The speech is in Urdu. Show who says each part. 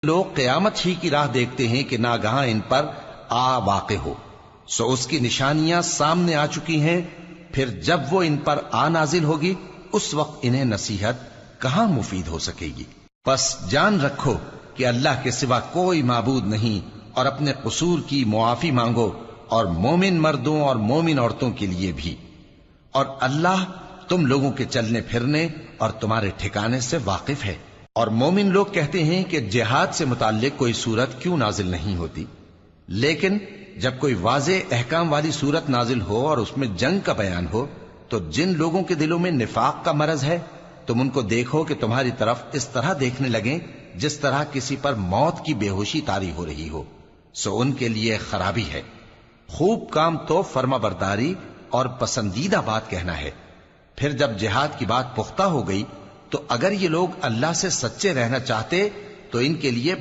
Speaker 1: لوگ قیامت ہی کی راہ دیکھتے ہیں کہ ناگہاں ان پر آ واقع ہو، سو اس کی نشانیاں سامنے آ چکی ہیں، پھر جب وہ ان پر آ نازل ہوگی اس وقت انہیں نصیحت کہاں مفید ہو سکے گی۔ پس جان رکھو کہ اللہ کے سوا کوئی معبود نہیں، اور اپنے قصور کی معافی مانگو، اور مومن مردوں اور مومن عورتوں کے لیے بھی، اور اللہ تم لوگوں کے چلنے پھرنے اور تمہارے ٹھکانے سے واقف ہے۔ اور مومن لوگ کہتے ہیں کہ جہاد سے متعلق کوئی سورت کیوں نازل نہیں ہوتی، لیکن جب کوئی واضح احکام والی سورت نازل ہو اور اس میں جنگ کا بیان ہو تو جن لوگوں کے دلوں میں نفاق کا مرض ہے تم ان کو دیکھو کہ تمہاری طرف اس طرح دیکھنے لگیں جس طرح کسی پر موت کی بے ہوشی طاری ہو رہی ہو، سو ان کے لیے خرابی ہے۔ خوب کام تو فرما برداری اور پسندیدہ بات کہنا ہے۔ پھر جب جہاد کی بات پختہ ہو گئی تو اگر یہ لوگ اللہ سے سچے رہنا چاہتے تو ان کے لیے